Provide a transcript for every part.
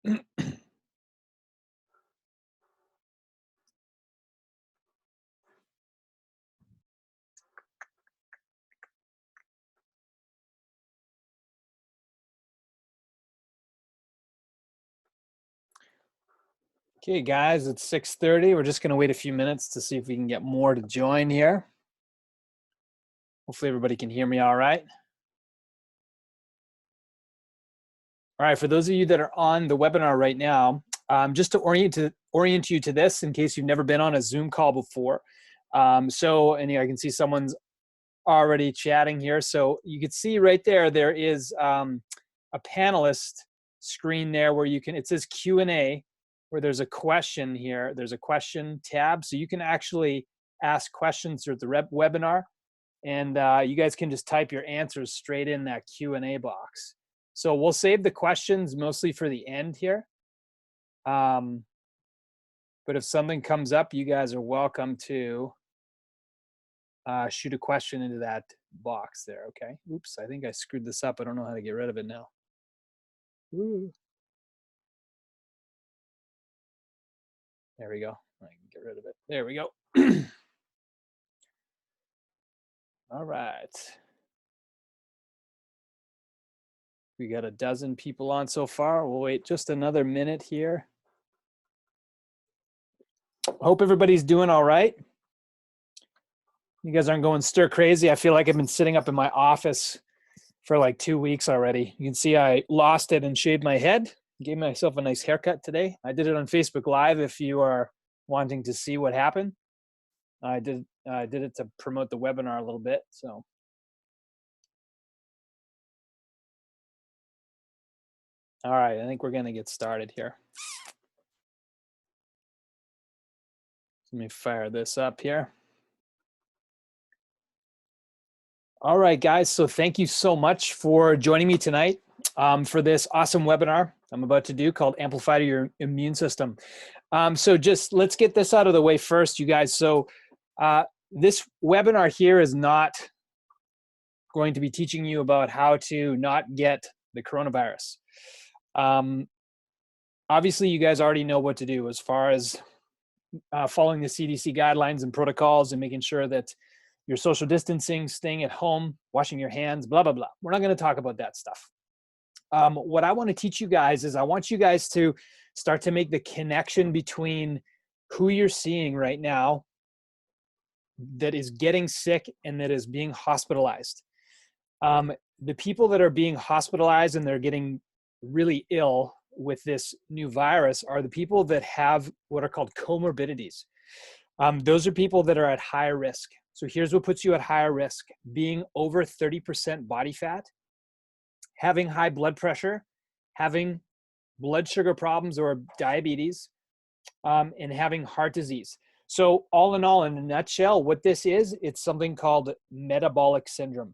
Okay, guys, it's 6:30. We're just going to wait a few minutes to see if we can get more to join here. Hopefully everybody can hear me all right. All right, for those of you that are on the webinar right now, just to orient you to this in case you've never been on a Zoom call before. And I can see someone's already chatting here. So you can see right there, there is a panelist screen there where you can, it says Q&A, where there's a question here. There's a question tab. So you can actually ask questions through the webinar, and you guys can just type your answers straight in that Q&A box. So we'll save the questions mostly for the end here. But if something comes up, you guys are welcome to shoot a question into that box there, okay? Oops, I think I screwed this up. I don't know how to get rid of it now. Ooh. There we go. I can get rid of it. There we go. All right. We got a dozen people on so far. We'll wait just another minute here. Hope everybody's doing all right. You guys aren't going stir crazy. I feel like I've been sitting up in my office for like 2 weeks already. You can see I lost it and shaved my head. Gave myself a nice haircut today. I did it on Facebook Live if you are wanting to see what happened. I did it to promote the webinar a little bit. So all right, I think we're gonna get started here. Let me fire this up here. All right, guys, so thank you so much for joining me tonight for this awesome webinar I'm about to do called Amplify Your Immune System. So just let's get this out of the way first, you guys. So this webinar here is not going to be teaching you about how to not get the coronavirus. Obviously, you guys already know what to do as far as following the CDC guidelines and protocols and making sure that you're social distancing, staying at home, washing your hands, blah, blah, blah. We're not going to talk about that stuff. What I want to teach you guys is I want you guys to start to make the connection between who you're seeing right now that is getting sick and that is being hospitalized. The people that are being hospitalized and they're getting really ill with this new virus are the people that have what are called comorbidities. Those are people that are at higher risk. So here's what puts you at higher risk: being over 30% body fat, having high blood pressure, having blood sugar problems or diabetes, and having heart disease. So all in all, in a nutshell, what this is, it's something called metabolic syndrome.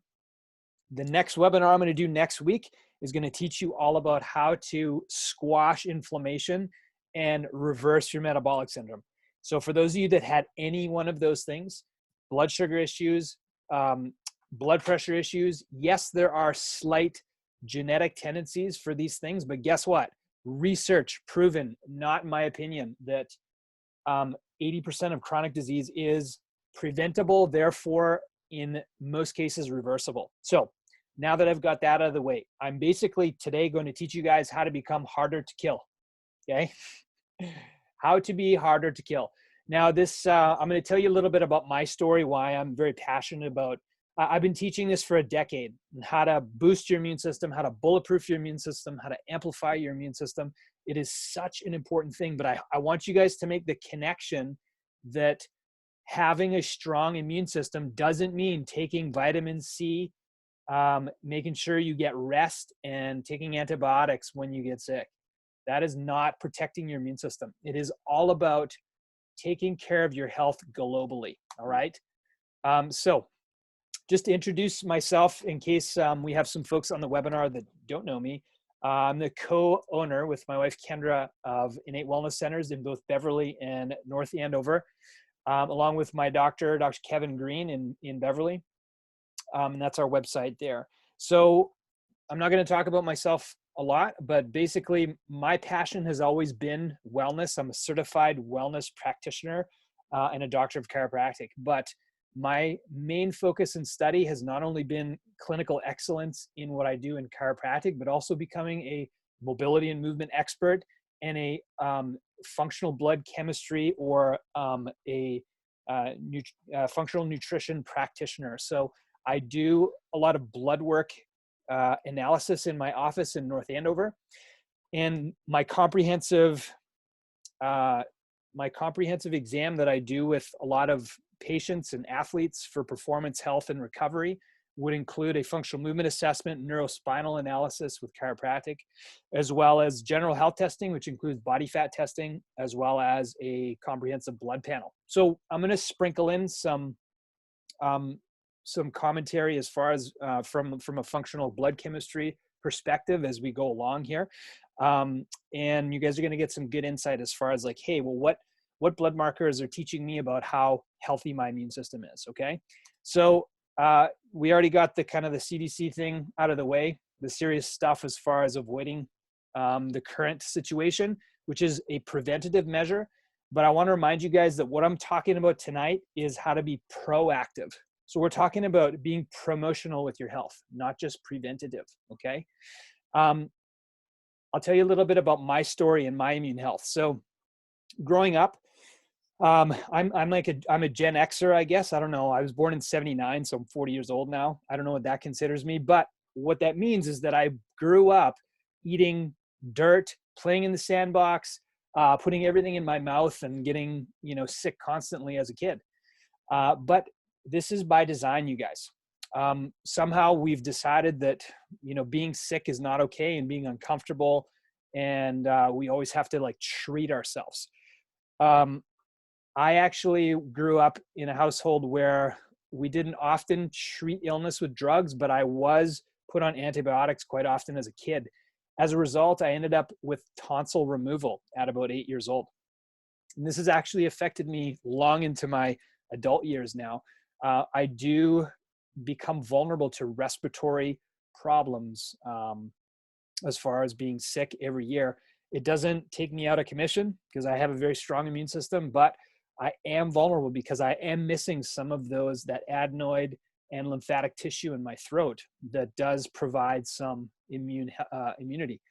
The next webinar I'm going to do next week is going to teach you all about how to squash inflammation and reverse your metabolic syndrome. So for those of you that had any one of those things, blood sugar issues, blood pressure issues, yes, there are slight genetic tendencies for these things, but guess what? Research proven, not in my opinion, that 80% of chronic disease is preventable, therefore in most cases reversible. So now that I've got that out of the way, I'm basically today going to teach you guys how to become harder to kill, okay? How to be harder to kill. Now this, I'm going to tell you a little bit about my story, why I'm very passionate about. I've been teaching this for a decade, how to boost your immune system, how to bulletproof your immune system, how to amplify your immune system. It is such an important thing, but I want you guys to make the connection that having a strong immune system doesn't mean taking vitamin C, making sure you get rest, and taking antibiotics when you get sick. That is not protecting your immune system. It is all about taking care of your health globally, all right? So just to introduce myself in case we have some folks on the webinar that don't know me, I'm the co-owner with my wife Kendra of Innate Wellness Centers in both Beverly and North Andover, along with my doctor, Dr. Kevin Green in Beverly. And that's our website there. So I'm not going to talk about myself a lot, but basically my passion has always been wellness. I'm a certified wellness practitioner and a doctor of chiropractic, but my main focus and study has not only been clinical excellence in what I do in chiropractic, but also becoming a mobility and movement expert and a functional blood chemistry or functional nutrition practitioner. So I do a lot of blood work analysis in my office in North Andover, and my comprehensive exam that I do with a lot of patients and athletes for performance, health, and recovery would include a functional movement assessment, neurospinal analysis with chiropractic, as well as general health testing, which includes body fat testing, as well as a comprehensive blood panel. So I'm going to sprinkle in some commentary as far as from a functional blood chemistry perspective as we go along here. And you guys are going to get some good insight as far as like, hey, well, what blood markers are teaching me about how healthy my immune system is. Okay. So we already got the kind of the CDC thing out of the way, the serious stuff as far as avoiding the current situation, which is a preventative measure. But I want to remind you guys that what I'm talking about tonight is how to be proactive. So we're talking about being promotional with your health, not just preventative. Okay. I'll tell you a little bit about my story and my immune health. So growing up, I'm a Gen Xer, I guess. I don't know. I was born in 79, so I'm 40 years old now. I don't know what that considers me, but what that means is that I grew up eating dirt, playing in the sandbox, putting everything in my mouth and getting, sick constantly as a kid. But this is by design, you guys. Somehow we've decided that, being sick is not okay and being uncomfortable, and we always have to like treat ourselves. I actually grew up in a household where we didn't often treat illness with drugs, but I was put on antibiotics quite often as a kid. As a result, I ended up with tonsil removal at about 8 years old. And this has actually affected me long into my adult years now. I do become vulnerable to respiratory problems as far as being sick every year. It doesn't take me out of commission because I have a very strong immune system, but I am vulnerable because I am missing some of that adenoid and lymphatic tissue in my throat that does provide some immunity.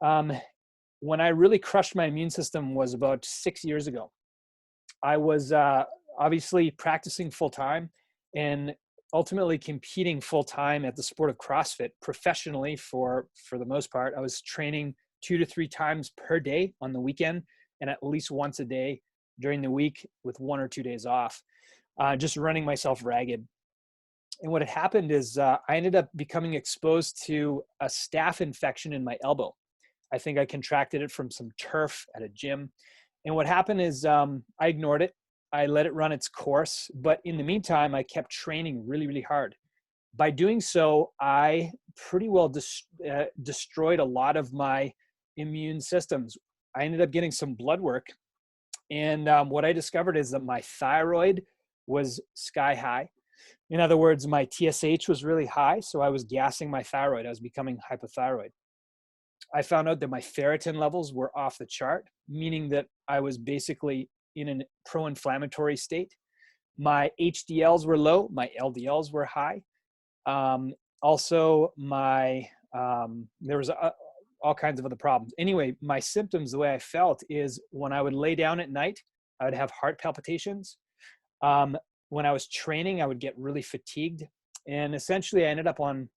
When I really crushed my immune system was about 6 years ago. I was obviously practicing full time and ultimately competing full time at the sport of CrossFit professionally for the most part. I was training 2 to 3 times per day on the weekend and at least once a day during the week with 1 or 2 days off, just running myself ragged. And what had happened is I ended up becoming exposed to a staph infection in my elbow. I think I contracted it from some turf at a gym. And what happened is I ignored it. I let it run its course. But in the meantime, I kept training really, really hard. By doing so, I pretty well destroyed a lot of my immune systems. I ended up getting some blood work. And what I discovered is that my thyroid was sky high. In other words, my TSH was really high, so I was gassing my thyroid. I was becoming hypothyroid. I found out that my ferritin levels were off the chart, meaning that I was basically in a pro-inflammatory state. My HDLs were low, my LDLs were high. Also, there was all kinds of other problems. Anyway, my symptoms, the way I felt is when I would lay down at night, I would have heart palpitations. When I was training, I would get really fatigued. And essentially I ended up on,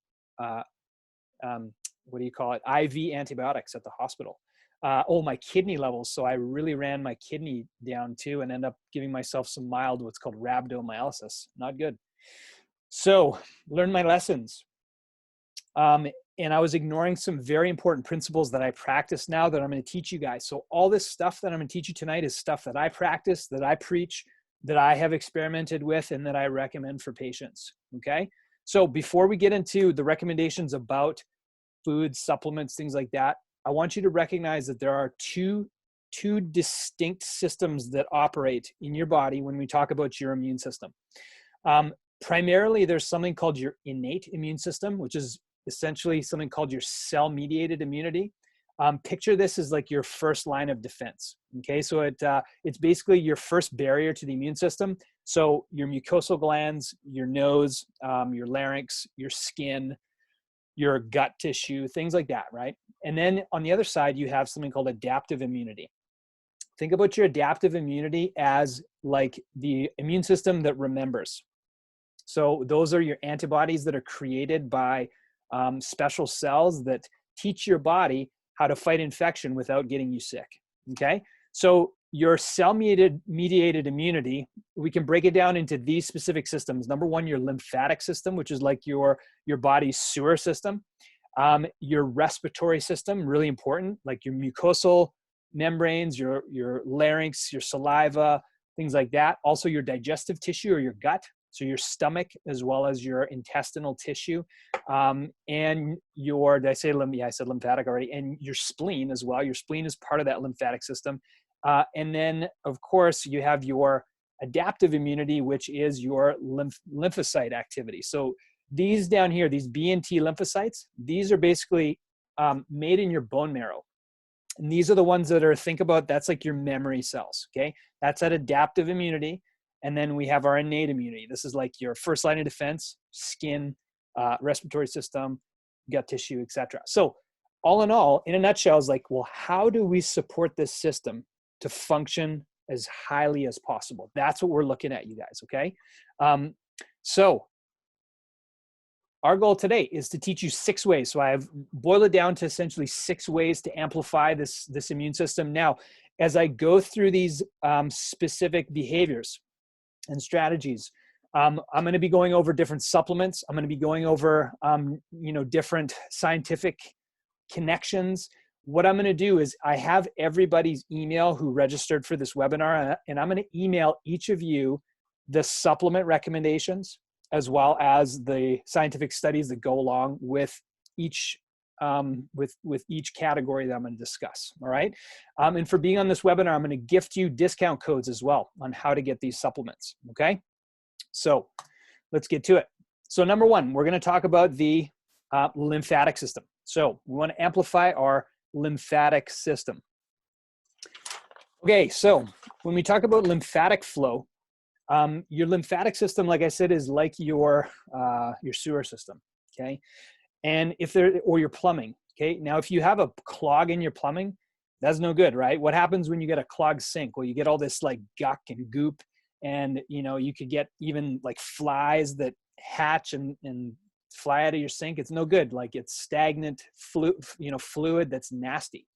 IV antibiotics at the hospital. My kidney levels. So I really ran my kidney down too and ended up giving myself some mild, what's called rhabdomyolysis. Not good. So learned my lessons. And I was ignoring some very important principles that I practice now that I'm going to teach you guys. So all this stuff that I'm going to teach you tonight is stuff that I practice, that I preach, that I have experimented with, and that I recommend for patients. Okay. So before we get into the recommendations about food, supplements, things like that, I want you to recognize that there are two distinct systems that operate in your body when we talk about your immune system. Primarily, there's something called your innate immune system, which is essentially something called your cell-mediated immunity. Picture this as like your first line of defense. Okay, so it's basically your first barrier to the immune system. So your mucosal glands, your nose, your larynx, your skin, your gut tissue, things like that, right? And then on the other side, you have something called adaptive immunity. Think about your adaptive immunity as like the immune system that remembers. So those are your antibodies that are created by special cells that teach your body how to fight infection without getting you sick, okay? So your cell-mediated immunity, we can break it down into these specific systems. Number one, your lymphatic system, which is like your body's sewer system. Your respiratory system, really important, like your mucosal membranes, your larynx, your saliva, things like that. Also your digestive tissue or your gut. So your stomach, as well as your intestinal tissue, and your, did I say lymph? Yeah, I said lymphatic already, and your spleen as well. Your spleen is part of that lymphatic system. And then, of course, you have your adaptive immunity, which is your lymphocyte activity. So these down here, these B and T lymphocytes, these are basically made in your bone marrow. And these are the ones that are, think about, that's like your memory cells, okay? That's that adaptive immunity. And then we have our innate immunity. This is like your first line of defense, skin, respiratory system, gut tissue, etc. So all in all, in a nutshell, is like, well, how do we support this system to function as highly as possible? That's what we're looking at, you guys, okay? So our goal today is to teach you 6 ways. So I've boiled it down to essentially 6 ways to amplify this immune system. Now, as I go through these specific behaviors and strategies, I'm going to be going over different supplements. I'm going to be going over, different scientific connections. What I'm going to do is I have everybody's email who registered for this webinar, and I'm going to email each of you the supplement recommendations, as well as the scientific studies that go along with each with each category that I'm going to discuss. All right. And for being on this webinar, I'm going to gift you discount codes as well on how to get these supplements. Okay. So let's get to it. So number one, we're going to talk about the lymphatic system. So we want to amplify our lymphatic system. Okay. So when we talk about lymphatic flow, your lymphatic system, like I said, is like your sewer system. Okay. And if there, or your plumbing, okay? Now, if you have a clog in your plumbing, that's no good, right? What happens when you get a clogged sink? Well, you get all this like guck and goop, and you could get even like flies that hatch and fly out of your sink. It's no good. Like it's stagnant fluid that's nasty.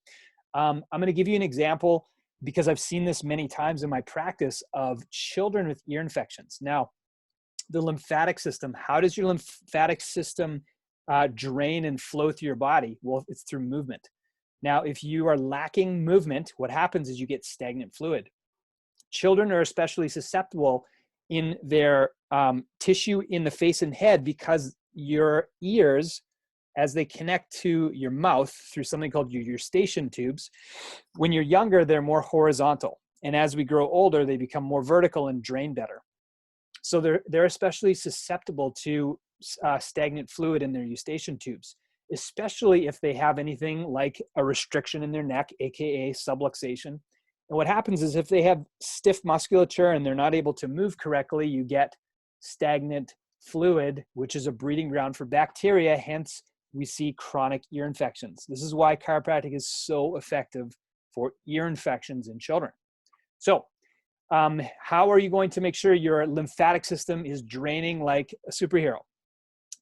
I'm going to give you an example because I've seen this many times in my practice of children with ear infections. Now, the lymphatic system, how does your lymphatic system drain and flow through your body? Well, it's through movement. Now, if you are lacking movement, what happens is you get stagnant fluid. Children are especially susceptible in their tissue in the face and head because your ears, as they connect to your mouth through something called your eustachian tubes, when you're younger, they're more horizontal. And as we grow older, they become more vertical and drain better. So they're especially susceptible to stagnant fluid in their eustachian tubes, especially if they have anything like a restriction in their neck, aka subluxation. And what happens is if they have stiff musculature and they're not able to move correctly, you get stagnant fluid, which is a breeding ground for bacteria. Hence, we see chronic ear infections. This is why chiropractic is so effective for ear infections in children. So how are you going to make sure your lymphatic system is draining like a superhero?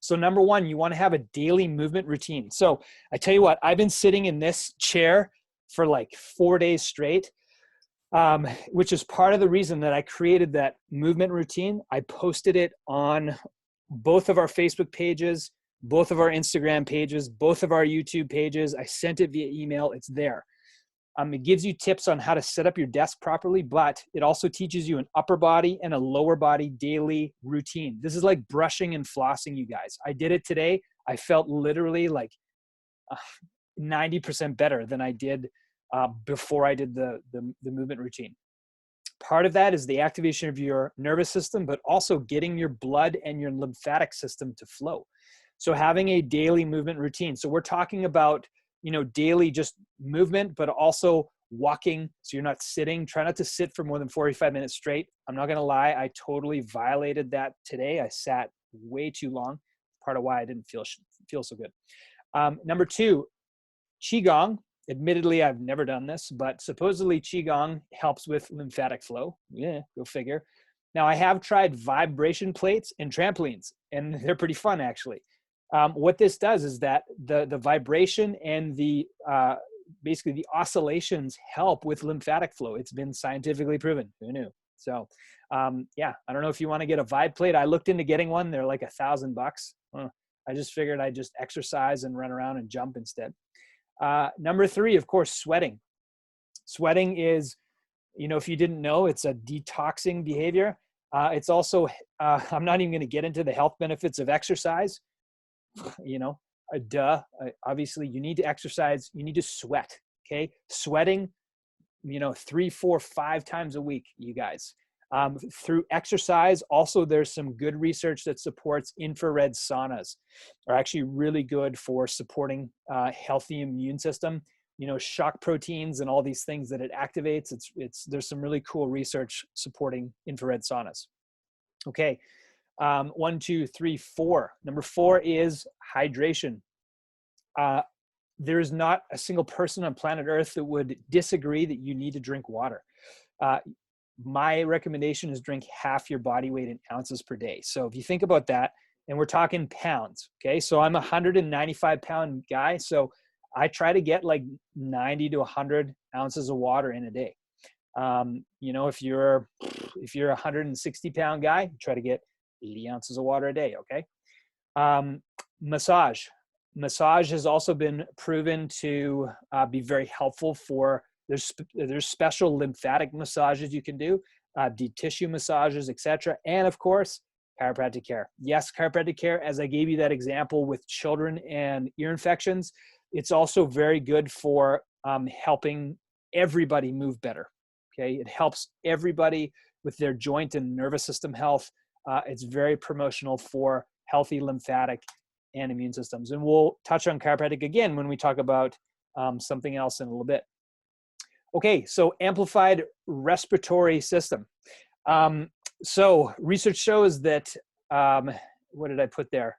So number one, you want to have a daily movement routine. So I tell you what, I've been sitting in this chair for like 4 days straight, which is part of the reason that I created that movement routine. I posted it on both of our Facebook pages, both of our Instagram pages, both of our YouTube pages. I sent it via email. It's there. It gives you tips on how to set up your desk properly, but it also teaches you an upper body and a lower body daily routine. This is like brushing and flossing, you guys. I did it today. I felt literally like 90% better than I did before I did the movement routine. Part of that is the activation of your nervous system, but also getting your blood and your lymphatic system to flow. So having a daily movement routine. So we're talking about, daily just movement, but also walking. So you're not sitting. Try not to sit for more than 45 minutes straight. I'm not going to lie. I totally violated that today. I sat way too long. Part of why I didn't feel so good. Number 2, Qigong. Admittedly, I've never done this, but supposedly Qigong helps with lymphatic flow. Yeah, go figure. Now, I have tried vibration plates and trampolines, and they're pretty fun, actually. What this does is that the vibration and the basically the oscillations help with lymphatic flow. It's been scientifically proven. Who knew? So, yeah, I don't know if you want to get a vibe plate. I looked into getting one. They're like $1,000. I just figured I'd just exercise and run around and jump instead. Number 3, of course, sweating. Sweating is, if you didn't know, it's a detoxing behavior. It's also, I'm not even going to get into the health benefits of exercise. Obviously you need to exercise, you need to sweat. Okay. Sweating, 3, 4, 5 times a week, you guys. Through exercise, also there's some good research that supports infrared saunas are actually really good for supporting healthy immune system. Shock proteins and all these things that it activates. There's some really cool research supporting infrared saunas. Okay. 1, 2, 3, 4. Number 4 is hydration. There's not a single person on planet Earth that would disagree that you need to drink water. My recommendation is drink half your body weight in ounces per day. So if you think about that, and we're talking pounds, okay? So I'm a 195-pound guy, so I try to get like 90 to 100 ounces of water in a day. If you're a 160-pound guy, try to get 80 ounces of water a day, okay? Massage. Massage has also been proven to be very helpful for, there's special lymphatic massages you can do, deep tissue massages, etc. And of course, chiropractic care. Yes, chiropractic care, as I gave you that example with children and ear infections, it's also very good for helping everybody move better, okay? It helps everybody with their joint and nervous system health. It's very promotional for healthy lymphatic and immune systems. And we'll touch on chiropractic again when we talk about something else in a little bit. Okay, so amplified respiratory system. So research shows that, what did I put there?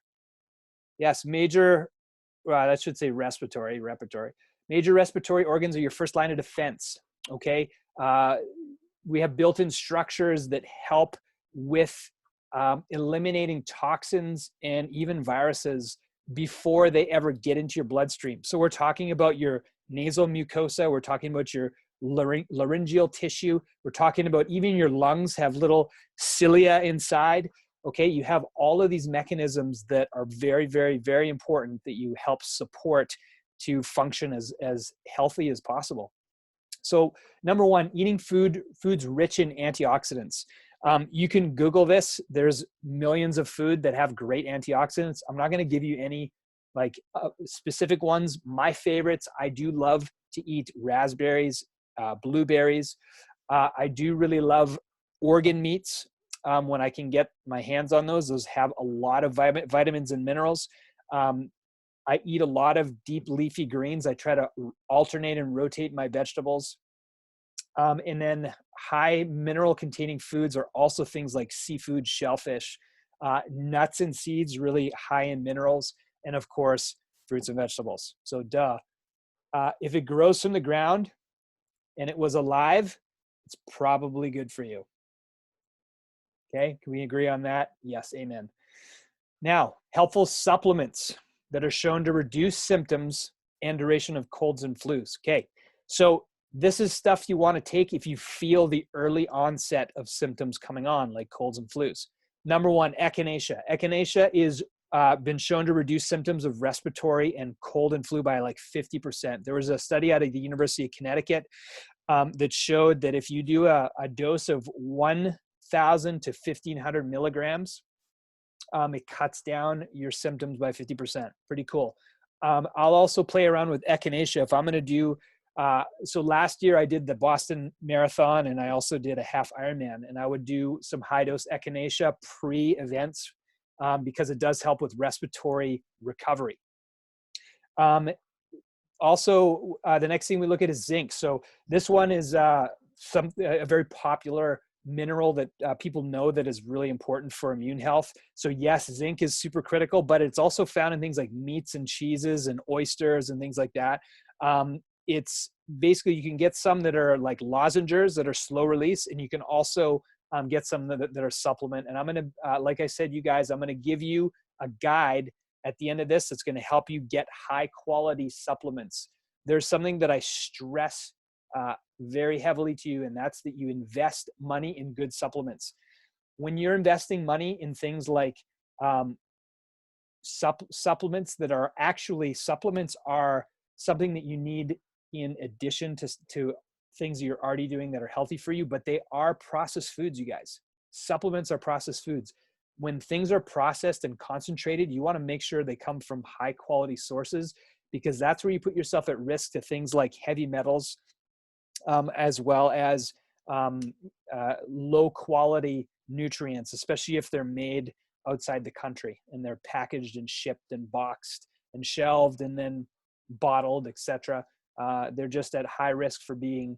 Yes, that should say reparatory. Major respiratory organs are your first line of defense, okay? We have built-in structures that help with eliminating toxins and even viruses before they ever get into your bloodstream. So we're talking about your nasal mucosa. We're talking about your laryngeal tissue. We're talking about even your lungs have little cilia inside. Okay, you have all of these mechanisms that are very, very, very important that you help support to function as healthy as possible. So number 1, eating foods rich in antioxidants. You can Google this. There's millions of food that have great antioxidants. I'm not going to give you any specific ones. My favorites, I do love to eat raspberries, blueberries. I do really love organ meats when I can get my hands on those. Those have a lot of vitamins and minerals. I eat a lot of deep leafy greens. I try to alternate and rotate my vegetables. And then high mineral containing foods are also things like seafood, shellfish, nuts and seeds, really high in minerals, and of course, fruits and vegetables. So if it grows from the ground and it was alive, it's probably good for you. Okay, can we agree on that? Yes, amen. Now, helpful supplements that are shown to reduce symptoms and duration of colds and flus. Okay, so this is stuff you want to take if you feel the early onset of symptoms coming on, like colds and flus. Number 1, echinacea. Echinacea is been shown to reduce symptoms of respiratory and cold and flu by like 50%. There was a study out of the University of Connecticut that showed that if you do a dose of 1,000 to 1,500 milligrams, it cuts down your symptoms by 50%. Pretty cool. I'll also play around with echinacea. If I'm going to do, so last year I did the Boston Marathon and I also did a half Ironman, and I would do some high dose echinacea pre-events because it does help with respiratory recovery. Also, the next thing we look at is zinc. So this one is a very popular mineral that people know that is really important for immune health. So yes, zinc is super critical, but it's also found in things like meats and cheeses and oysters and things like that. It's basically, you can get some that are like lozenges that are slow release, and you can also get some that are supplement. And I'm going to, like I said, you guys, I'm going to give you a guide at the end of this that's going to help you get high quality supplements. There's something that I stress very heavily to you, and that's that you invest money in good supplements. When you're investing money in things like supplements that are actually, supplements are something that you need in addition to things that you're already doing that are healthy for you, but they are processed foods, you guys. Supplements are processed foods. When things are processed and concentrated, you want to make sure they come from high quality sources, because that's where you put yourself at risk to things like heavy metals, as well as low quality nutrients, especially if they're made outside the country and they're packaged and shipped and boxed and shelved and then bottled, etc. They're just at high risk for being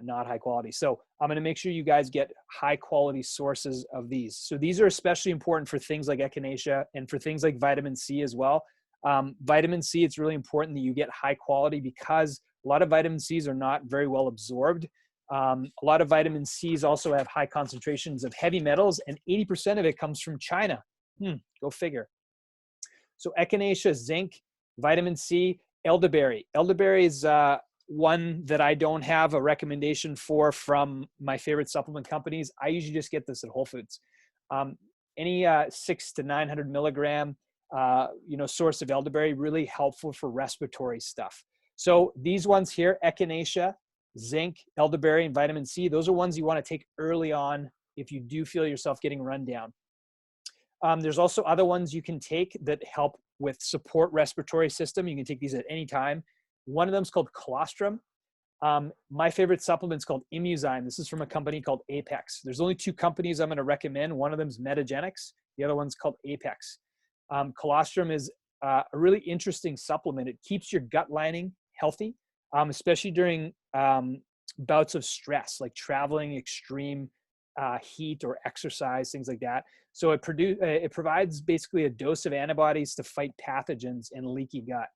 not high quality. So I'm going to make sure you guys get high quality sources of these. So these are especially important for things like echinacea and for things like vitamin C as well. Vitamin C, it's really important that you get high quality, because a lot of vitamin C's are not very well absorbed. A lot of vitamin C's also have high concentrations of heavy metals, and 80% of it comes from China. Go figure. So echinacea, zinc, vitamin C, elderberry. Elderberry is one that I don't have a recommendation for from my favorite supplement companies. I usually just get this at Whole Foods. Any 600 to 900 milligram source of elderberry, really helpful for respiratory stuff. So these ones here, echinacea, zinc, elderberry, and vitamin C, those are ones you want to take early on if you do feel yourself getting run down. There's also other ones you can take that help with support respiratory system. You can take these at any time. One of them is called colostrum. My favorite supplement is called Immuzyme. This is from a company called Apex. There's only two companies I'm going to recommend. One of them is Metagenics. The other one's called Apex. Colostrum is a really interesting supplement. It keeps your gut lining healthy, especially during bouts of stress, like traveling, extreme heat or exercise, things like that. So it provides basically a dose of antibodies to fight pathogens in leaky gut.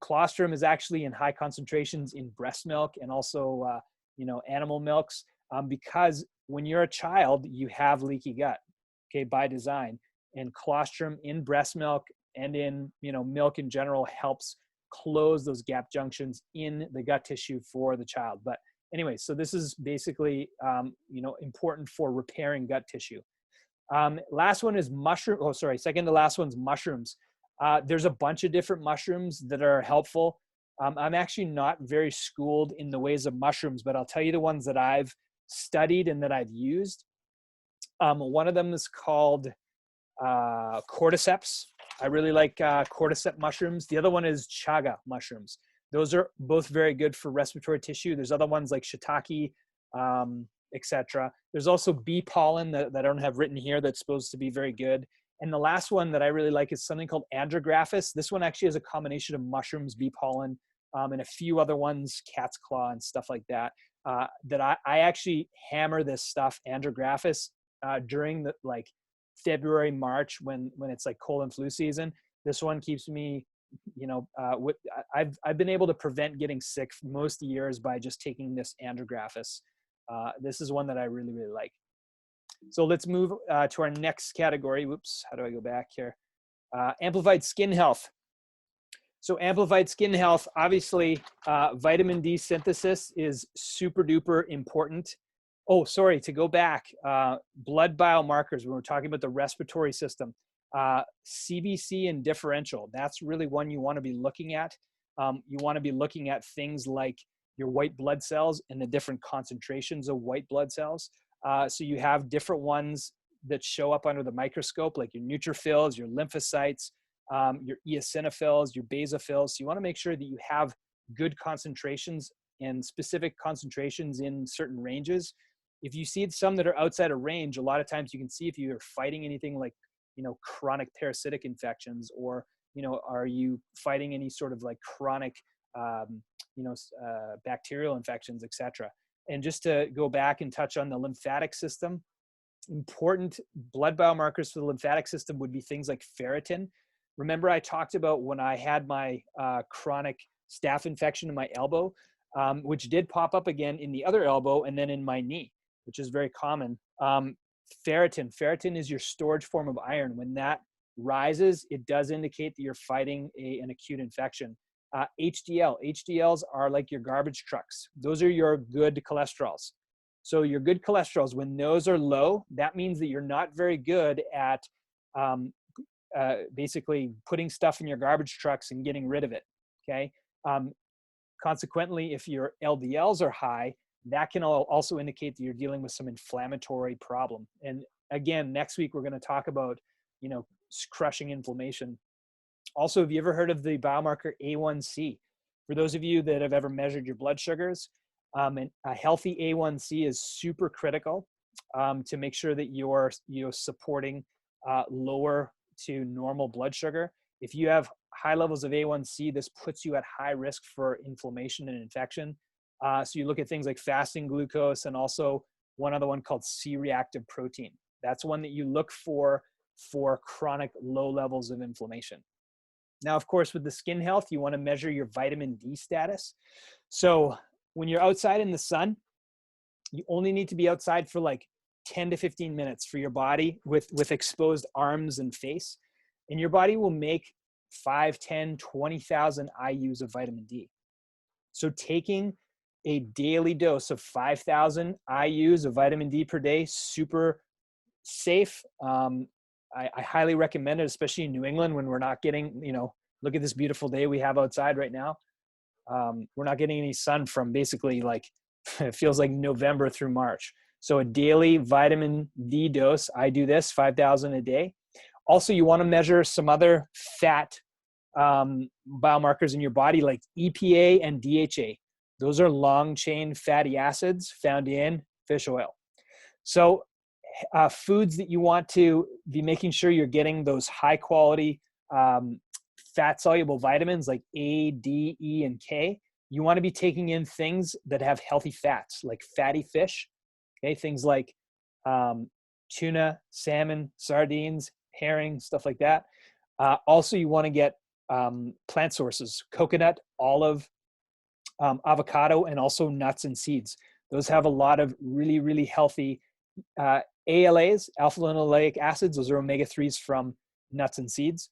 Colostrum is actually in high concentrations in breast milk and also animal milks, because when you're a child, you have leaky gut, okay, by design. And colostrum in breast milk and in milk in general helps close those gap junctions in the gut tissue for the child. But anyway, so this is basically important for repairing gut tissue. Last one is second to last one's mushrooms. There's a bunch of different mushrooms that are helpful. I'm actually not very schooled in the ways of mushrooms, but I'll tell you the ones that I've studied and that I've used. One of them is called cordyceps. I really like cordyceps mushrooms. The other one is chaga mushrooms. Those are both very good for respiratory tissue. There's other ones like shiitake, etc. There's also bee pollen that I don't have written here that's supposed to be very good. And the last one that I really like is something called andrographis. This one actually has a combination of mushrooms, bee pollen, and a few other ones, cat's claw and stuff like that. That I actually hammer this stuff, andrographis, during the February, March, when it's like cold and flu season. This one keeps me, I've been able to prevent getting sick most years by just taking this andrographis. This is one that I really, really like. So let's move to our next category. Whoops, how do I go back here? Amplified skin health. So amplified skin health, obviously, vitamin D synthesis is super duper important. Oh, sorry, to go back, blood biomarkers, when we're talking about the respiratory system, CBC and differential, that's really one you want to be looking at. You want to be looking at things like your white blood cells and the different concentrations of white blood cells. So you have different ones that show up under the microscope, like your neutrophils, your lymphocytes, your eosinophils, your basophils. So you want to make sure that you have good concentrations and specific concentrations in certain ranges. If you see some that are outside of range, a lot of times you can see if you're fighting anything like, chronic parasitic infections, or, are you fighting any sort of like chronic, bacterial infections, etc. And just to go back and touch on the lymphatic system, important blood biomarkers for the lymphatic system would be things like ferritin. Remember, I talked about when I had my chronic staph infection in my elbow, which did pop up again in the other elbow and then in my knee, which is very common. Ferritin is your storage form of iron. When that rises, it does indicate that you're fighting an acute infection. HDLs are like your garbage trucks. Those are your good cholesterols. So your good cholesterols, when those are low, that means that you're not very good at basically putting stuff in your garbage trucks and getting rid of it, okay? Consequently, if your LDLs are high, that can also indicate that you're dealing with some inflammatory problem. And again, next week, we're going to talk about, crushing inflammation. Also, have you ever heard of the biomarker A1C? For those of you that have ever measured your blood sugars, and a healthy A1C is super critical to make sure that you're supporting lower to normal blood sugar. If you have high levels of A1C, this puts you at high risk for inflammation and infection. So you look at things like fasting glucose, and also one other one called C-reactive protein. That's one that you look for chronic low levels of inflammation. Now, of course, with the skin health, you want to measure your vitamin D status. So when you're outside in the sun, you only need to be outside for like 10 to 15 minutes for your body with exposed arms and face. And your body will make 5, 10, 20,000 IUs of vitamin D. So taking a daily dose of 5,000 IUs of vitamin D per day, super safe. I highly recommend it, especially in New England when we're not getting, look at this beautiful day we have outside right now. We're not getting any sun from basically like, it feels like November through March. So a daily vitamin D dose, I do this 5,000 a day. Also, you want to measure some other fat biomarkers in your body like EPA and DHA. Those are long chain fatty acids found in fish oil. So foods that you want to be making sure you're getting those high quality fat soluble vitamins like A, D, E, and K. You want to be taking in things that have healthy fats like fatty fish, okay? Things like tuna, salmon, sardines, herring, stuff like that. Also, you want to get plant sources, coconut, olive, avocado, and also nuts and seeds. Those have a lot of really, really healthy ALAs, alpha linoleic acids. Those are omega-3s from nuts and seeds.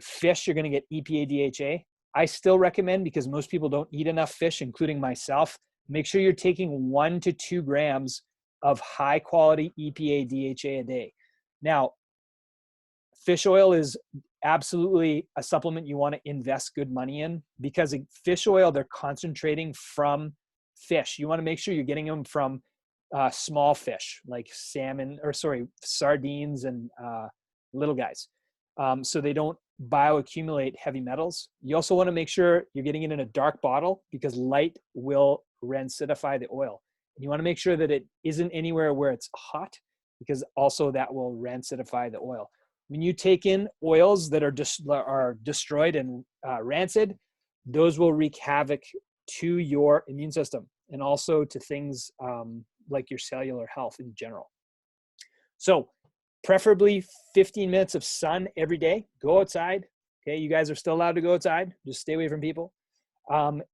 Fish, you're going to get EPA, DHA. I still recommend, because most people don't eat enough fish, including myself, make sure you're taking 1 to 2 grams of high quality EPA, DHA a day. Now, fish oil is absolutely a supplement you want to invest good money in, because fish oil, they're concentrating from fish. You want to make sure you're getting them from small fish like sardines and little guys, so they don't bioaccumulate heavy metals. You also want to make sure you're getting it in a dark bottle, because light will rancidify the oil. And you want to make sure that it isn't anywhere where it's hot, because also that will rancidify the oil. When you take in oils that are destroyed and rancid, those will wreak havoc to your immune system and also to things like your cellular health in general. So preferably 15 minutes of sun every day. Go outside. Okay, you guys are still allowed to go outside. Just stay away from people.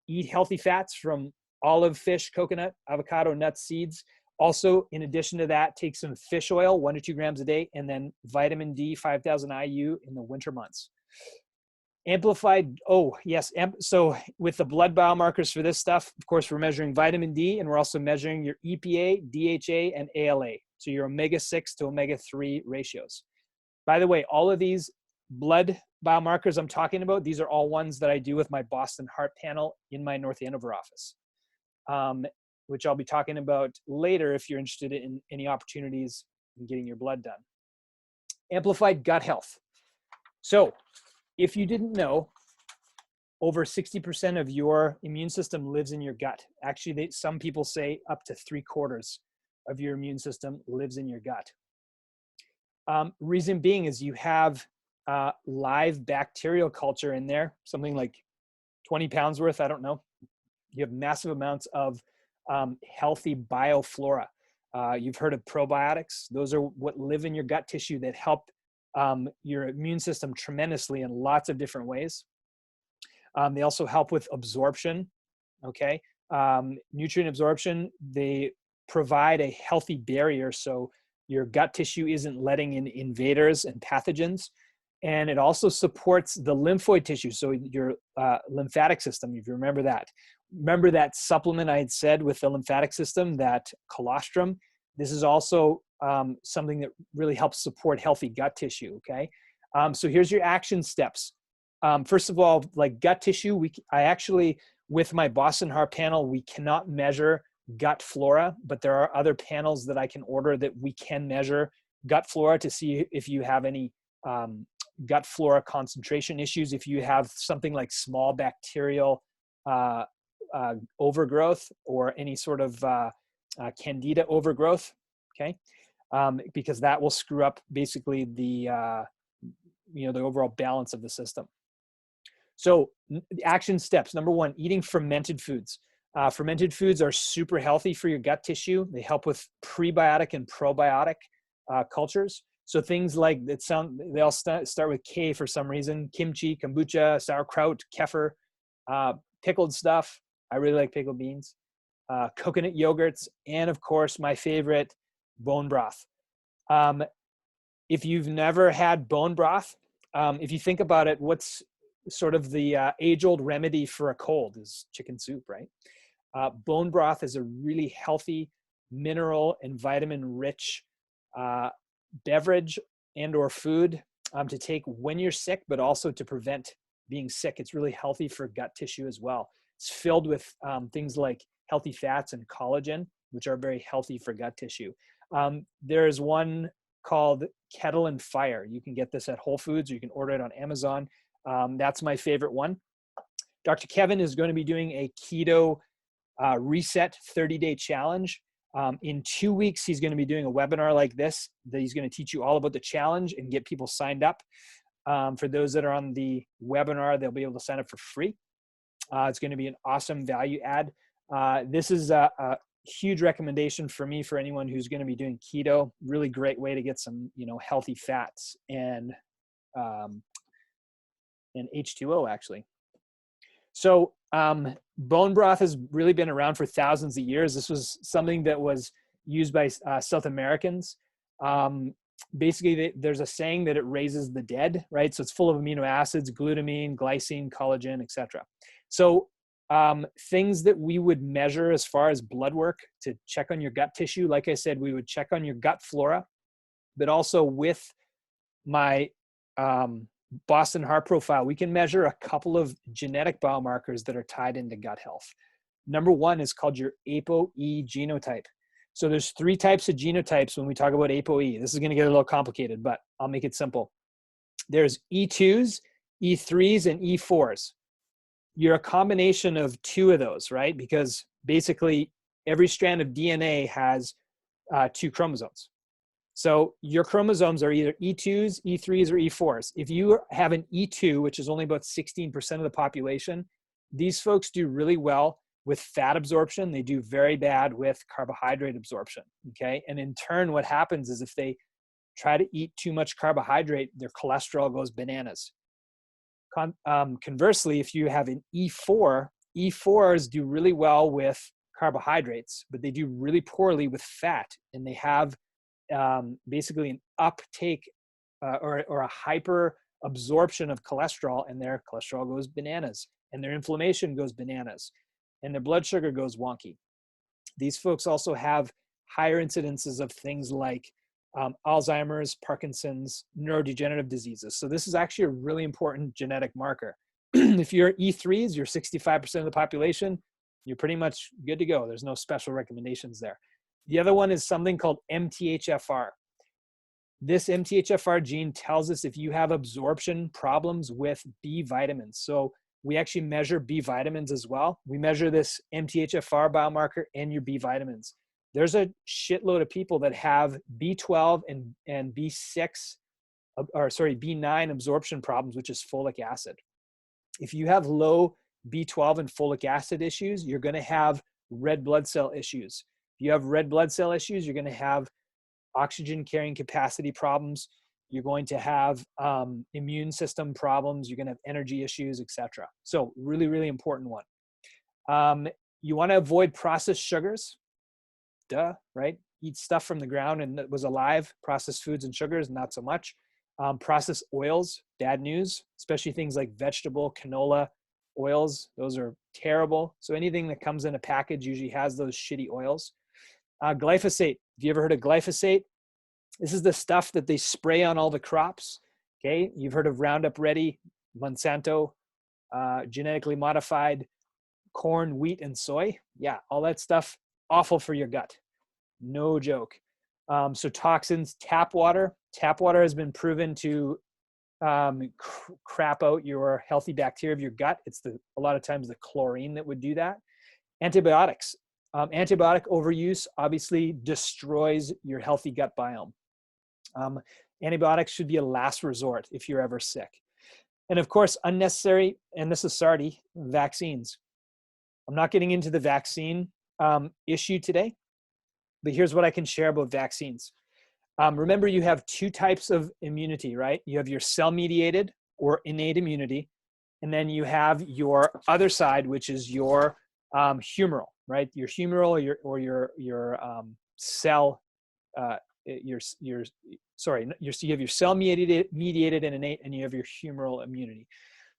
Eat healthy fats from olive, fish, coconut, avocado, nuts, seeds. Also, in addition to that, take some fish oil, 1 to 2 grams a day, and then vitamin D, 5,000 IU in the winter months. Amplified, so with the blood biomarkers for this stuff, of course, we're measuring vitamin D, and we're also measuring your EPA, DHA, and ALA. So your omega-6 to omega-3 ratios. By the way, all of these blood biomarkers I'm talking about, these are all ones that I do with my Boston Heart panel in my North Andover office, which I'll be talking about later if you're interested in any opportunities in getting your blood done. Amplified gut health. So if you didn't know, over 60% of your immune system lives in your gut. Actually, some people say up to 3/4. of your immune system lives in your gut. Reason being is you have live bacterial culture in there, something like 20 pounds worth, I don't know. You have massive amounts of healthy bioflora. You've heard of probiotics. Those are what live in your gut tissue that help your immune system tremendously in lots of different ways. They also help with absorption, okay? Nutrient absorption, they provide a healthy barrier so your gut tissue isn't letting in invaders and pathogens. And it also supports the lymphoid tissue, so your lymphatic system, if you remember that. Remember that supplement I had said with the lymphatic system, that colostrum? This is also something that really helps support healthy gut tissue, okay? So here's your action steps. First of all, like gut tissue, I actually, with my Boston Heart panel, we cannot measure gut flora, but there are other panels that I can order that we can measure gut flora to see if you have any gut flora concentration issues, if you have something like small bacterial overgrowth or any sort of candida overgrowth, okay? Because that will screw up basically the overall balance of the system. So action steps. Number one, eating fermented foods. Fermented foods are super healthy for your gut tissue. They help with prebiotic and probiotic cultures. So things like they all start with K for some reason: kimchi, kombucha, sauerkraut, kefir, pickled stuff. I really like pickled beans, coconut yogurts, and of course my favorite, bone broth. If you've never had bone broth, if you think about it, what's sort of the age-old remedy for a cold is chicken soup, right? Bone broth is a really healthy, mineral and vitamin-rich beverage and or food to take when you're sick, but also to prevent being sick. It's really healthy for gut tissue as well. It's filled with things like healthy fats and collagen, which are very healthy for gut tissue. There's one called Kettle and Fire. You can get this at Whole Foods, or you can order it on Amazon. That's my favorite one. Dr. Kevin is going to be doing a keto reset 30-day challenge. In 2 weeks, he's going to be doing a webinar like this that he's going to teach you all about the challenge and get people signed up. For those that are on the webinar, they'll be able to sign up for free. It's going to be an awesome value add. This is a huge recommendation for me for anyone who's going to be doing keto. Really great way to get some, healthy fats and H2O actually. So bone broth has really been around for thousands of years. This was something that was used by South Americans. Basically, there's a saying that it raises the dead, right? So it's full of amino acids, glutamine, glycine, collagen, etc. So things that we would measure as far as blood work to check on your gut tissue, like I said, we would check on your gut flora, but also with my Boston Heart profile, we can measure a couple of genetic biomarkers that are tied into gut health. Number one is called your ApoE genotype. So there's 3 types of genotypes when we talk about ApoE. This is going to get a little complicated, but I'll make it simple. There's E2s, E3s, and E4s. You're a combination of 2 of those, right? Because basically every strand of DNA has 2 chromosomes. So your chromosomes are either E2s, E3s, or E4s. If you have an E2, which is only about 16% of the population, these folks do really well with fat absorption. They do very bad with carbohydrate absorption, okay? And in turn, what happens is if they try to eat too much carbohydrate, their cholesterol goes bananas. Conversely, if you have an E4, E4s do really well with carbohydrates, but they do really poorly with fat, and they have basically an uptake or a hyper absorption of cholesterol, and their cholesterol goes bananas, and their inflammation goes bananas, and their blood sugar goes wonky. These folks also have higher incidences of things like Alzheimer's, Parkinson's, neurodegenerative diseases. So this is actually a really important genetic marker. If you're E3s, you're 65% of the population, you're pretty much good to go. There's no special recommendations there. The other one is something called MTHFR. This MTHFR gene tells us if you have absorption problems with B vitamins. So we actually measure B vitamins as well. We measure this MTHFR biomarker and your B vitamins. There's a shitload of people that have B12 and B6, or sorry, B9 absorption problems, which is folic acid. If you have low B12 and folic acid issues, you're going to have red blood cell issues. If you have red blood cell issues, you're going to have oxygen carrying capacity problems. You're going to have immune system problems. You're going to have energy issues, etc. So really, really important one. You want to avoid processed sugars. Duh, right? Eat stuff from the ground and that was alive. Processed foods and sugars, not so much. Processed oils, bad news, especially things like vegetable, canola oils. Those are terrible. So anything that comes in a package usually has those shitty oils. Glyphosate. Have you ever heard of glyphosate? This is the stuff that they spray on all the crops. Okay, you've heard of Roundup Ready, Monsanto, genetically modified corn, wheat, and soy. Yeah, all that stuff, awful for your gut. No joke. So toxins, tap water. Tap water has been proven to crap out your healthy bacteria of your gut. It's a lot of times the chlorine that would do that. Antibiotics. Antibiotic overuse obviously destroys your healthy gut biome. Antibiotics should be a last resort if you're ever sick. And of course, unnecessary, and this is Sardi, vaccines. I'm not getting into the vaccine issue today, but here's what I can share about vaccines. Remember, you have two types of immunity, right? You have your cell-mediated or innate immunity, and then you have your other side, which is your humoral, right? Your humoral or your cell, you have your cell-mediated and innate, and you have your humoral immunity.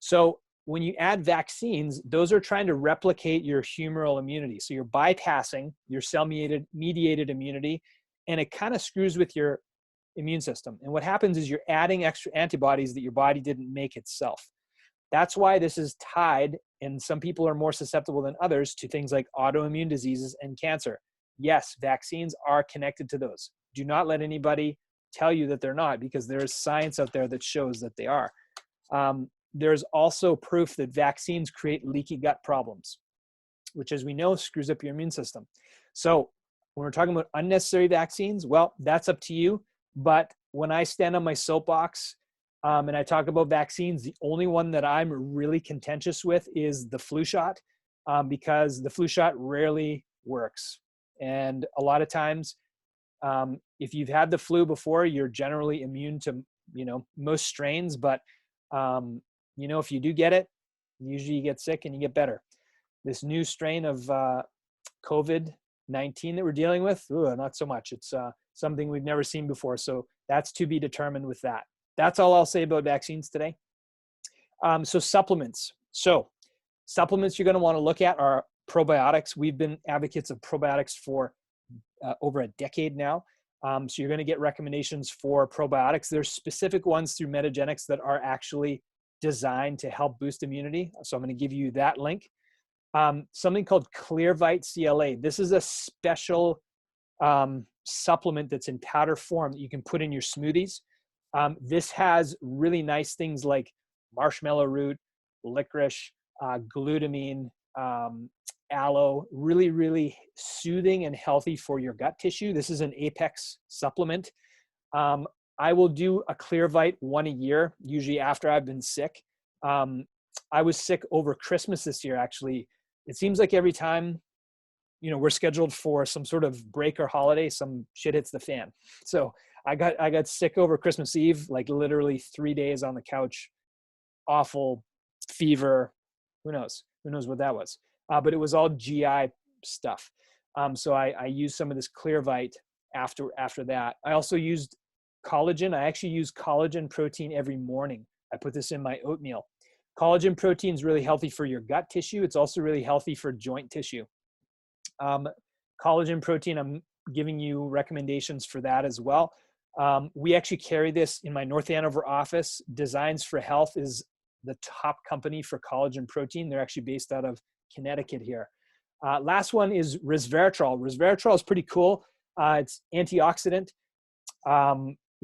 So when you add vaccines, those are trying to replicate your humoral immunity. So you're bypassing your cell-mediated immunity, and it kind of screws with your immune system. And what happens is you're adding extra antibodies that your body didn't make itself. That's why this is tied, and some people are more susceptible than others to things like autoimmune diseases and cancer. Yes, vaccines are connected to those. Do not let anybody tell you that they're not, because there is science out there that shows that they are. There's also proof that vaccines create leaky gut problems, which, as we know, screws up your immune system. So when we're talking about unnecessary vaccines, well, that's up to you. But when I stand on my soapbox and I talk about vaccines, the only one that I'm really contentious with is the flu shot, because the flu shot rarely works. And a lot of times, if you've had the flu before, you're generally immune to, most strains. But, if you do get it, usually you get sick and you get better. This new strain of COVID-19 that we're dealing with, not so much. It's something we've never seen before. So that's to be determined with that. That's all I'll say about vaccines today. So supplements. So supplements you're going to want to look at are probiotics. We've been advocates of probiotics for over a decade now. So you're going to get recommendations for probiotics. There's specific ones through Metagenics that are actually designed to help boost immunity. So I'm going to give you that link. Something called Clearvite CLA. This is a special supplement that's in powder form that you can put in your smoothies. This has really nice things like marshmallow root, licorice, glutamine, aloe, really, really soothing and healthy for your gut tissue. This is an Apex supplement. I will do a Clearvite one a year, usually after I've been sick. I was sick over Christmas this year, actually. It seems like every time, we're scheduled for some sort of break or holiday, some shit hits the fan. So I got sick over Christmas Eve, like literally 3 days on the couch, awful fever. Who knows what that was? But it was all GI stuff. So I used some of this Clearvite after that. I also used collagen. I actually use collagen protein every morning. I put this in my oatmeal. Collagen protein is really healthy for your gut tissue. It's also really healthy for joint tissue. Collagen protein, I'm giving you recommendations for that as well. We actually carry this in my North Andover office. Designs for Health is the top company for collagen protein. They're actually based out of Connecticut here. Last one is resveratrol. Resveratrol is pretty cool. It's antioxidant.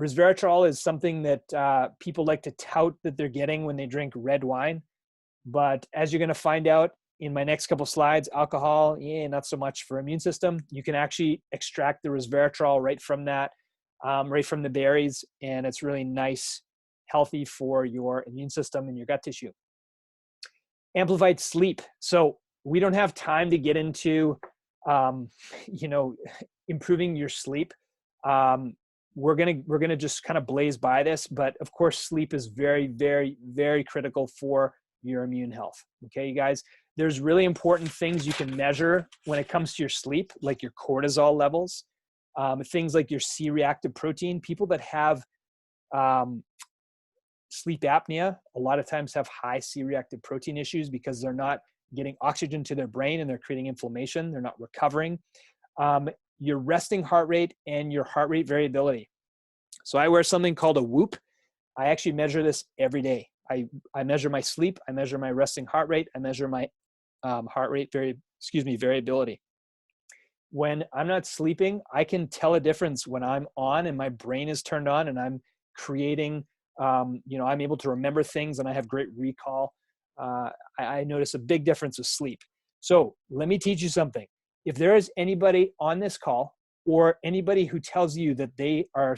Resveratrol is something that people like to tout that they're getting when they drink red wine. But as you're going to find out in my next couple slides, alcohol, not so much for immune system. You can actually extract the resveratrol right from that, right from the berries, and it's really nice, healthy for your immune system and your gut tissue. Amplified sleep. So we don't have time to get into, improving your sleep. We're gonna just kind of blaze by this, but of course, sleep is very, very, very critical for your immune health. Okay, you guys, there's really important things you can measure when it comes to your sleep, like your cortisol levels, things like your C-reactive protein. People that have sleep apnea a lot of times have high C-reactive protein issues because they're not getting oxygen to their brain and they're creating inflammation. They're not recovering. Your resting heart rate and your heart rate variability. So I wear something called a Whoop. I actually measure this every day. I measure my sleep. I measure my resting heart rate. I measure my heart rate variability. When I'm not sleeping, I can tell a difference when I'm on and my brain is turned on and I'm creating, I'm able to remember things and I have great recall. I notice a big difference with sleep. So let me teach you something. If there is anybody on this call or anybody who tells you that they are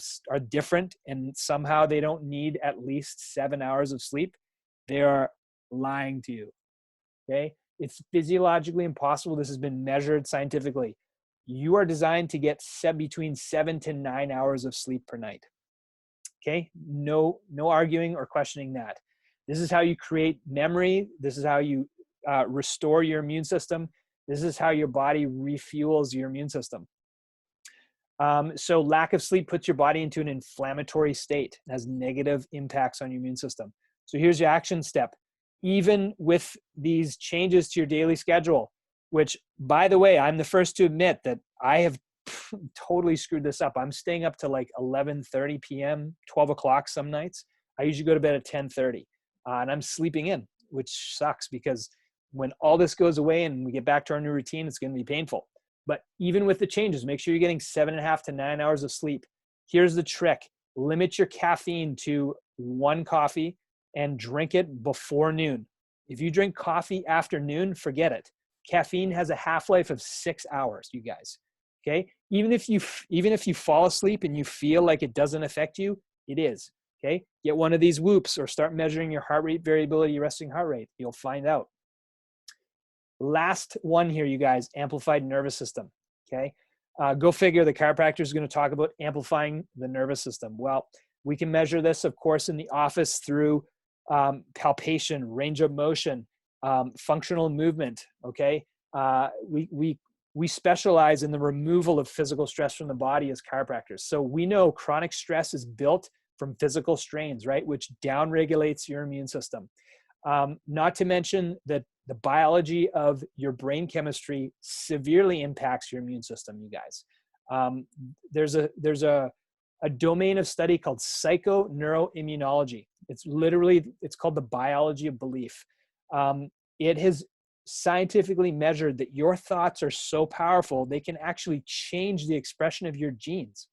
different and somehow they don't need at least 7 hours of sleep, they are lying to you, okay? It's physiologically impossible. This has been measured scientifically. You are designed to get between 7 to 9 hours of sleep per night, okay? No arguing or questioning that. This is how you create memory. This is how you restore your immune system. This is how your body refuels your immune system. So lack of sleep puts your body into an inflammatory state and has negative impacts on your immune system. So here's your action step. Even with these changes to your daily schedule, which, by the way, I'm the first to admit that I have totally screwed this up. I'm staying up to like 11:30 p.m., 12 o'clock some nights. I usually go to bed at 10:30, and I'm sleeping in, which sucks because when all this goes away and we get back to our new routine, it's going to be painful. But even with the changes, make sure you're getting 7.5 to 9 hours of sleep. Here's the trick. Limit your caffeine to 1 coffee and drink it before noon. If you drink coffee after noon, forget it. Caffeine has a half-life of 6 hours, you guys. Okay? Even if you fall asleep and you feel like it doesn't affect you, it is. Okay? Get one of these Whoops or start measuring your heart rate variability, resting heart rate. You'll find out. Last one here, you guys, amplified nervous system, okay? Go figure, the chiropractor is going to talk about amplifying the nervous system. Well, we can measure this, of course, in the office through palpation, range of motion, functional movement, okay? We specialize in the removal of physical stress from the body as chiropractors. So we know chronic stress is built from physical strains, right? Which downregulates your immune system. Not to mention that the biology of your brain chemistry severely impacts your immune system, you guys. There's a domain of study called psychoneuroimmunology. It's called the biology of belief. It has scientifically measured that your thoughts are so powerful, they can actually change the expression of your genes,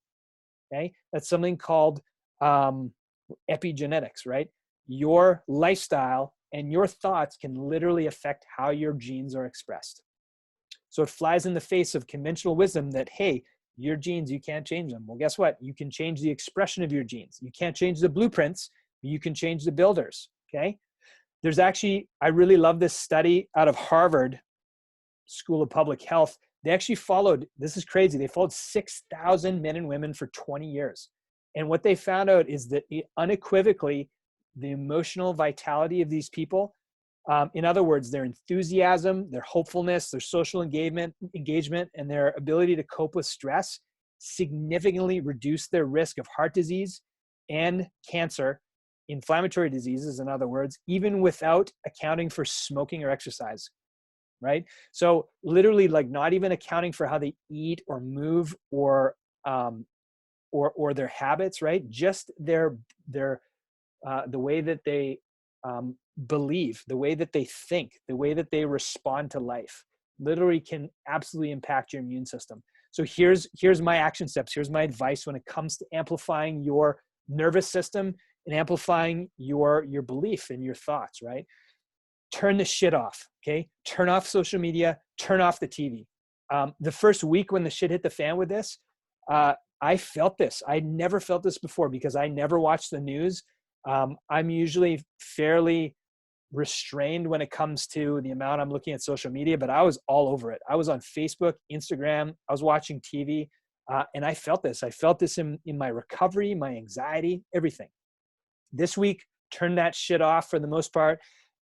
okay? That's something called epigenetics, right? Your lifestyle and your thoughts can literally affect how your genes are expressed. So it flies in the face of conventional wisdom that, hey, your genes, you can't change them. Well, guess what? You can change the expression of your genes. You can't change the blueprints, but you can change the builders, okay? There's actually, I really love this study out of Harvard School of Public Health. They actually followed, this is crazy, they followed 6,000 men and women for 20 years. And what they found out is that unequivocally, the emotional vitality of these people, in other words, their enthusiasm, their hopefulness, their social engagement, and their ability to cope with stress significantly reduced their risk of heart disease and cancer, inflammatory diseases, in other words, even without accounting for smoking or exercise, right? So literally, like, not even accounting for how they eat or move or their habits, right? Just the way that they believe, the way that they think, the way that they respond to life literally can absolutely impact your immune system. So here's my action steps. Here's my advice when it comes to amplifying your nervous system and amplifying your belief and your thoughts, right? turn the shit off, okay? Turn off social media, turn off the TV. The first week when the shit hit the fan with this, I felt this. I never felt this before because I never watched the news. I'm usually fairly restrained when it comes to the amount I'm looking at social media, but I was all over it. I was on Facebook, Instagram, I was watching TV, and I felt this. I felt this in my recovery, my anxiety, everything. This week, turn that shit off for the most part,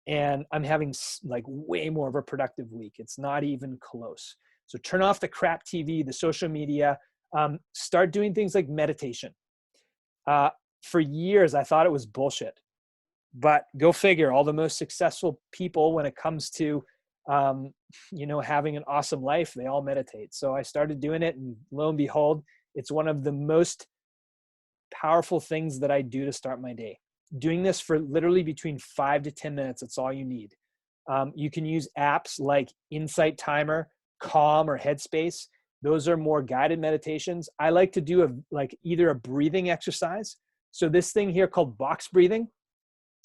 and I'm having like way more of a productive week. It's not even close. So turn off the crap TV, the social media, start doing things like meditation. For years, I thought it was bullshit. But go figure, all the most successful people when it comes to, having an awesome life, they all meditate. So I started doing it, and lo and behold, it's one of the most powerful things that I do to start my day. Doing this for literally between 5 to 10 minutes, that's all you need. You can use apps like Insight Timer, Calm, or Headspace. Those are more guided meditations. I like to do either a breathing exercise. So this thing here called box breathing,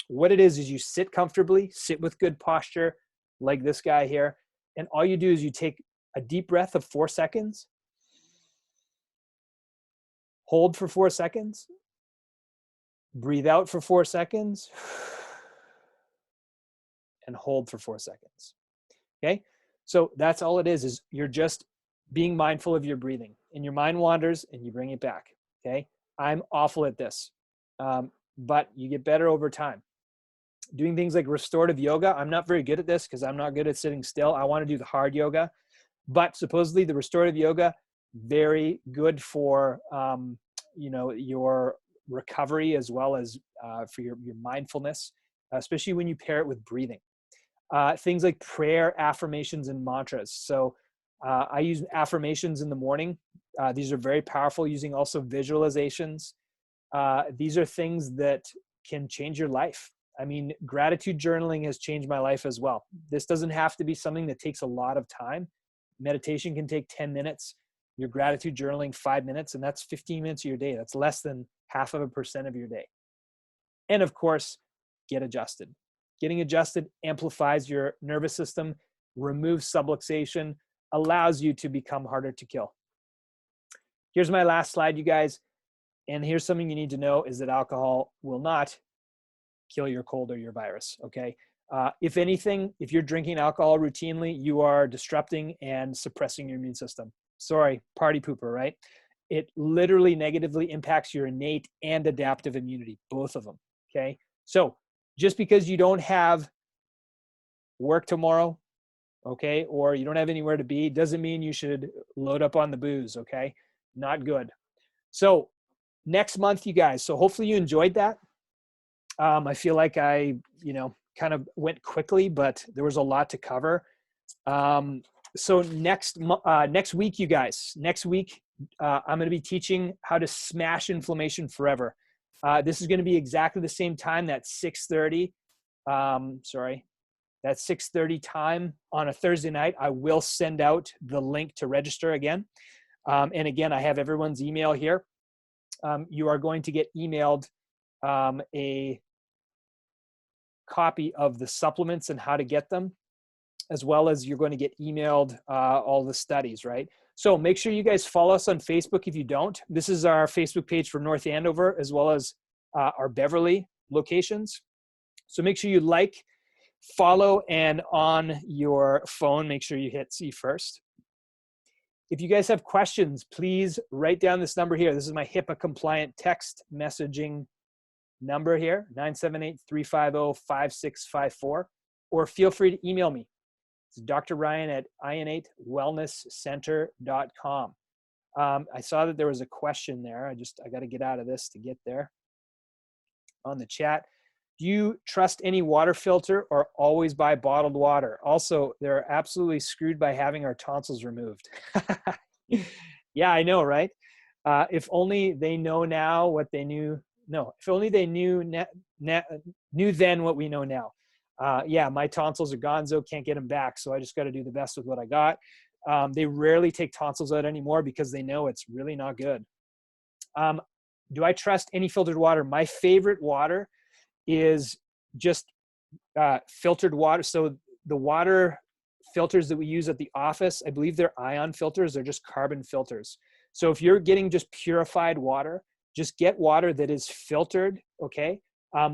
what it is you sit comfortably, sit with good posture, like this guy here. And all you do is you take a deep breath of 4 seconds, hold for 4 seconds, breathe out for 4 seconds, and hold for 4 seconds. Okay? So that's all it is you're just being mindful of your breathing. And your mind wanders and you bring it back. Okay? I'm awful at this, but you get better over time. Doing things like restorative yoga. I'm not very good at this because I'm not good at sitting still. I want to do the hard yoga, but supposedly the restorative yoga, very good for, your recovery as well as for your mindfulness, especially when you pair it with breathing. Things like prayer, affirmations, and mantras. So I use affirmations in the morning. These are very powerful, using also visualizations. These are things that can change your life. I mean, gratitude journaling has changed my life as well. This doesn't have to be something that takes a lot of time. Meditation can take 10 minutes. Your gratitude journaling, 5 minutes, and that's 15 minutes of your day. That's less than 0.5% of your day. And of course, get adjusted. Getting adjusted amplifies your nervous system, removes subluxation, allows you to become harder to kill. Here's my last slide, you guys. And here's something you need to know is that alcohol will not kill your cold or your virus, okay? If anything, if you're drinking alcohol routinely, you are disrupting and suppressing your immune system. Sorry, party pooper, right? It literally negatively impacts your innate and adaptive immunity, both of them, okay? So just because you don't have work tomorrow, okay, or you don't have anywhere to be, doesn't mean you should load up on the booze, okay? Not good. So next month, you guys, so hopefully you enjoyed that. I feel like I, kind of went quickly, but there was a lot to cover. So next week, you guys, I'm going to be teaching how to smash inflammation forever. This is going to be exactly the same time, that 6:30. That 6:30 time on a Thursday night. I will send out the link to register again. And again, I have everyone's email here. You are going to get emailed a copy of the supplements and how to get them, as well as you're going to get emailed all the studies, right? So make sure you guys follow us on Facebook if you don't. This is our Facebook page for North Andover, as well as our Beverly locations. So make sure you like, follow, and on your phone, make sure you hit see first. If you guys have questions, please write down this number here. This is my HIPAA compliant text messaging number here, 978-350-5654, or feel free to email me. It's Dr. Ryan at ionatewellnesscenter.com. I saw that there was a question there. I got to get out of this to get there on the chat. Do you trust any water filter or always buy bottled water? Also, they're absolutely screwed by having our tonsils removed. Yeah, I know, right? If only they know now what they knew. No, if only they knew then what we know now. Yeah, my tonsils are gonzo, can't get them back. So I just got to do the best with what I got. They rarely take tonsils out anymore because they know it's really not good. Do I trust any filtered water? My favorite water is just filtered water. So the water filters that we use at the office, I believe they're ion filters. They're just carbon filters. So if you're getting just purified water, just get water that is filtered, okay,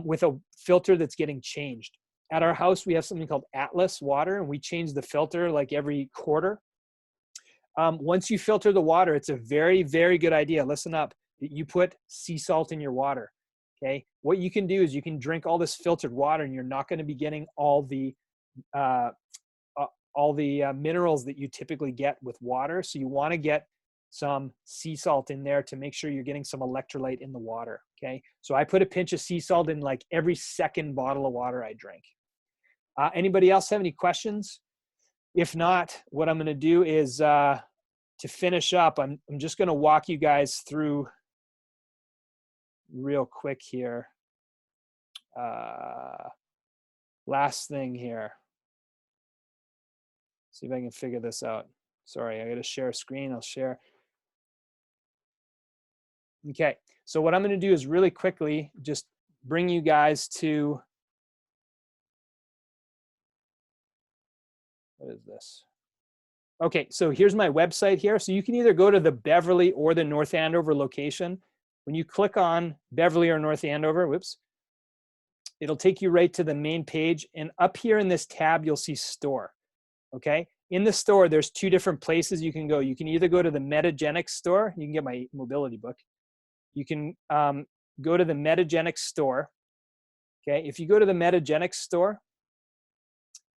with a filter that's getting changed. At our house, we have something called Atlas water, and we change the filter like every quarter. Once you filter the water, it's a very, very good idea. Listen up, that you put sea salt in your water. Okay, what you can do is you can drink all this filtered water, and you're not going to be getting all the minerals that you typically get with water. So you want to get some sea salt in there to make sure you're getting some electrolyte in the water. Okay, so I put a pinch of sea salt in like every second bottle of water I drink. Anybody else have any questions? If not, what I'm going to do is to finish up, I'm just going to walk you guys through real quick here. Last thing here. See if I can figure this out. Sorry, I got to share a screen. I'll share. Okay, so what I'm going to do is really quickly just bring you guys to, what is this? Okay, so here's my website here. So you can either go to the Beverly or the North Andover location. When you click on Beverly or North Andover, whoops, it'll take you right to the main page. And up here in this tab, you'll see store. Okay, in the store, there's two different places you can go. You can either go to the Metagenics store. You can get my mobility book. You can go to the Metagenics store. Okay, if you go to the Metagenics store,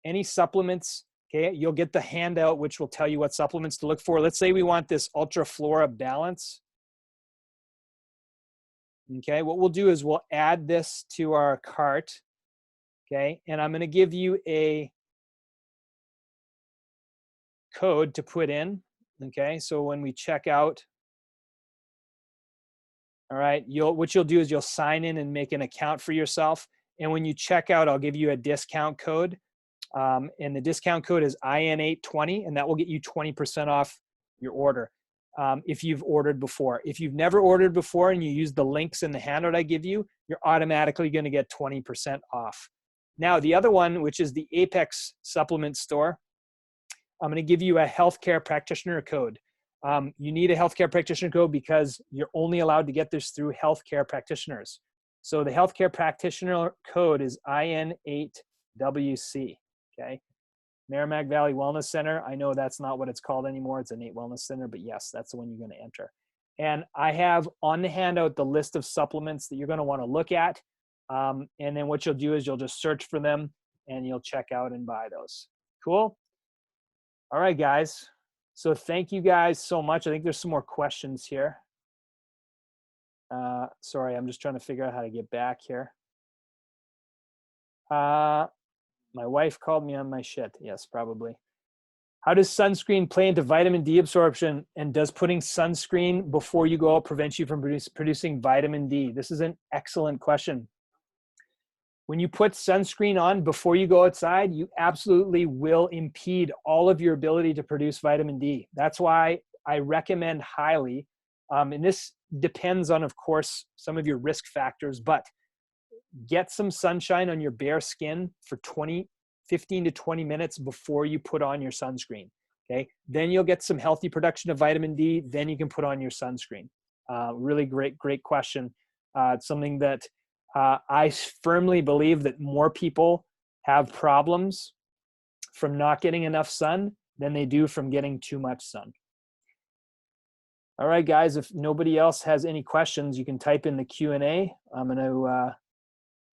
any supplements, okay, you'll get the handout which will tell you what supplements to look for. Let's say we want this Ultra Flora Balance. Okay, what we'll do is we'll add this to our cart. Okay, and I'm going to give you a code to put in. Okay, so when we check out, all right, what you'll do is you'll sign in and make an account for yourself. And when you check out, I'll give you a discount code. And the discount code is IN820, and that will get you 20% off your order if you've ordered before. If you've never ordered before and you use the links in the handout I give you, you're automatically going to get 20% off. Now, the other one, which is the Apex Supplement Store, I'm going to give you a healthcare practitioner code. You need a healthcare practitioner code because you're only allowed to get this through healthcare practitioners. So the healthcare practitioner code is IN8WC. Okay, Merrimack Valley Wellness Center. I know that's not what it's called anymore. It's a Nate Wellness Center, but yes, that's the one you're going to enter. And I have on the handout the list of supplements that you're going to want to look at. And then what you'll do is you'll just search for them and you'll check out and buy those. Cool. All right, guys. So thank you guys so much. I think there's some more questions here. Sorry, I'm just trying to figure out how to get back here. My wife called me on my shit. Yes, probably. How does sunscreen play into vitamin D absorption? And does putting sunscreen before you go out prevent you from producing vitamin D? This is an excellent question. When you put sunscreen on before you go outside, you absolutely will impede all of your ability to produce vitamin D. That's why I recommend highly, and this depends on, of course, some of your risk factors, but get some sunshine on your bare skin for 15 to 20 minutes before you put on your sunscreen. Okay, then you'll get some healthy production of vitamin D. Then you can put on your sunscreen. Really great question. It's something that I firmly believe that more people have problems from not getting enough sun than they do from getting too much sun. All right, guys, if nobody else has any questions, you can type in the Q&A. I'm going to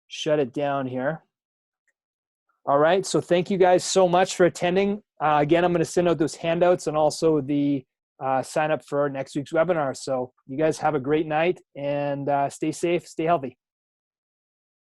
shut it down here. All right, so thank you guys so much for attending. Again, I'm going to send out those handouts and also the sign up for next week's webinar. So you guys have a great night and stay safe, stay healthy.